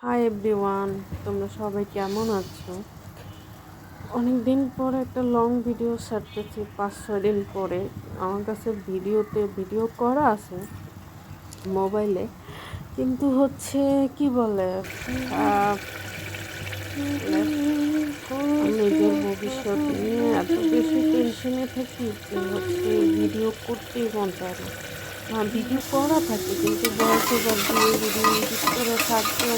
Hi everyone, তোমরা সবাই কেমন আছো? অনেক দিন পরে একটা লং ভিডিও ছাড়তেছি, 5-6 দিন পরে। আমার কাছে ভিডিও করা আছে মোবাইলে, কিন্তু হচ্ছে কি বলে আহ, বলে, আমি নিজের ভবিষ্যৎ নিয়ে এত বেশি টেনশনে থাকি যে হচ্ছে ভিডিও করতেই মন চায় না। ভিডিও করা থাকে কিন্তু ভয়েস ওভার দিয়ে ভিডিও এডিট করে ছাড়তেও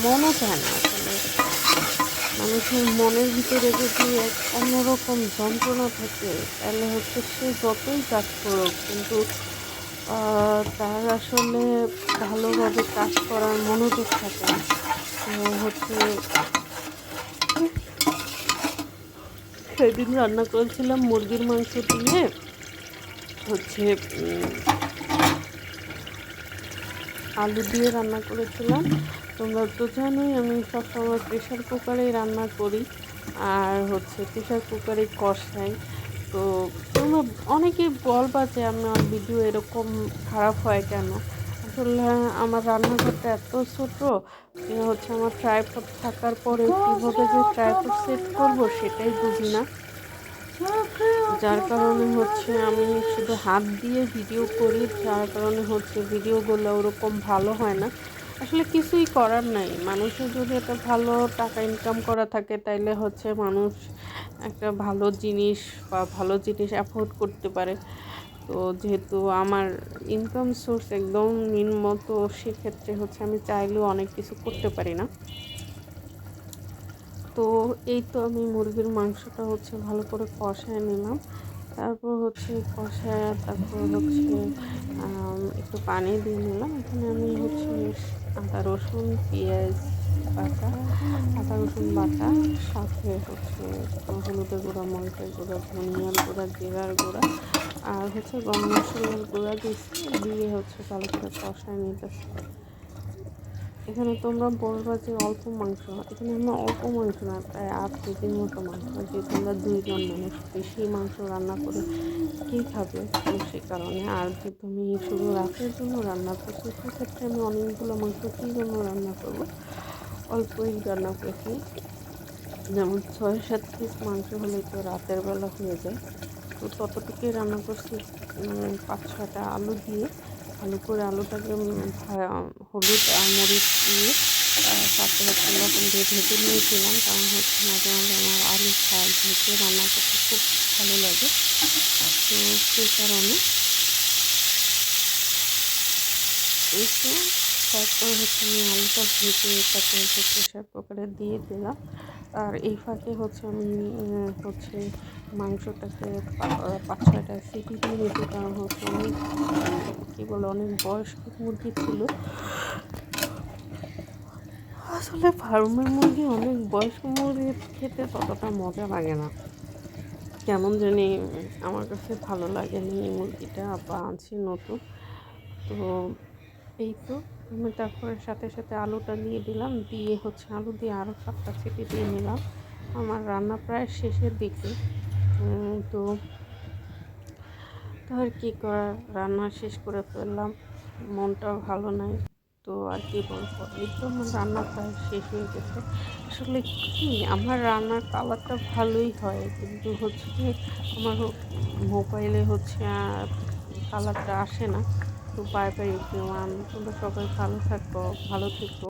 মনও চায় না আসলে। মানুষের মনের ভিতরে যদি এক অন্যরকম যন্ত্রণা থাকে, তাহলে হচ্ছে সে যতই কাজ করুক, কিন্তু তার আসলে ভালোভাবে কাজ করার মনোযোগ থাকে না। তো হচ্ছে সেদিন রান্না করেছিলাম মুরগির মাংস দিয়ে হচ্ছে আলু দিয়ে রান্না করেছিলাম। তোমরা তো জানোই আমি সবসময় প্রেশার কুকারেই রান্না করি, আর হচ্ছে প্রেশার কুকারেই কষাই। তো তোমরা অনেকেই বলবা যে আমার ভিডিও এরকম খারাপ হয় কেন। আসলে আমার রান্নাঘরটা এত ছোট যে হচ্ছে আমার ট্রাইপড থাকার পরেও কীভাবে যে ট্রাইপড সেট করব সেটাই বুঝি না। যার কারণে হচ্ছে আমি শুধু হাত দিয়ে ভিডিও করি, যার কারণে হচ্ছে ভিডিওগুলো ওরকম ভালো হয় না। আসলে কিছুই করার নাই, মানুষের যদি একটা ভালো টাকা ইনকাম করা থাকে তাইলে হচ্ছে মানুষ একটা ভালো জিনিস বা ভালো জিনিস অ্যাফোর্ড করতে পারে। তো যেহেতু আমার ইনকাম সোর্স একদম নিম্ন, তো সেক্ষেত্রে হচ্ছে আমি চাইলেও অনেক কিছু করতে পারি না। তো এই তো আমি মুরগির মাংসটা হচ্ছে ভালো করে কষায় নিলাম। তারপর হচ্ছে কষায় তারপর হচ্ছে একটু পানি দিয়ে নিলাম। এখানে আমি হচ্ছে আদা রসুন পেঁয়াজ বাটা, আদা রসুন বাটা, সাথে হচ্ছে হলুদের গুঁড়া, মরিচের গুঁড়া, ধনিয়ার গুঁড়া, জিরার গুঁড়া আর হচ্ছে গরম মশলার গুঁড়া দিয়েছি। দিয়ে হচ্ছে ভালো করে কষায় নিতেছি। এখানে তোমরা বলবা যে অল্প মাংস, এখানে আমরা অল্প মাংস না, প্রায় 8 কেজির মতো মাংস। যেহেতু আমরা 2 জন মানুষ, বেশি মাংস রান্না করে কে খাবে, তো সে কারণে। আর যেহেতু আমি শুধু রাতের জন্য রান্না করছি, সেক্ষেত্রে আমি অনেকগুলো মাংস কী জন্য রান্না করব, অল্পই রান্না করেছি। যেমন 6-7 পিস মাংস হলেই তো রাতের বেলা হয়ে যায়। তো ততটুকুই রান্না করছি। 5-6টা আলু দিয়ে ভালো করে আলুটাকে হলুদ আর মরিচ দিয়ে সাথে হচ্ছে লবণ দিয়ে ভেজে নিয়েছিলাম, কারণ হচ্ছে মাঝে মাঝে আমার আলু ভেজে রান্না করতে খুব ভালো লাগে। তো সেই কারণে এই তো তারপর হচ্ছে আমি আলুটা ভেজে তারপর হচ্ছে প্রেশার কুকারে দিয়ে দিলাম। আর এই ফাঁকে হচ্ছে আমি হচ্ছে মাংসটাকে 5-6টা সিটি দিয়ে নিতে, কারণ হচ্ছে অনেক কী বলে অনেক বয়স্ক মুরগি ছিল। আসলে ফার্মের মুরগি অনেক বয়স্ক মুরগি খেতে ততটা মজা লাগে না, কেমন জানি আমার কাছে ভালো লাগেনি এই মুরগিটা, বা আনছি নতুন। তো এই তো আমি তারপরে সাথে সাথে আলুটা দিয়ে দিলাম, দিয়ে হচ্ছে আলু দিয়ে আরও 7টা সিটি দিয়ে নিলাম। আমার রান্না প্রায় শেষের দিকে। তো তো আর কি করার, রান্না শেষ করে ফেললাম, মনটাও ভালো নাই। তো আর কি বলবো, এই তো আমার রান্না প্রায় শেষ হয়ে গেছে। আসলে কি, আমার রান্নার কালারটা ভালোই হয়, কিন্তু হচ্ছে কি আমার মোবাইলে হচ্ছে কালারটা আসে না। তো বাই বাই এভরিওয়ান, তোমরা সবাই ভালো থাকো, ভালো থেকো।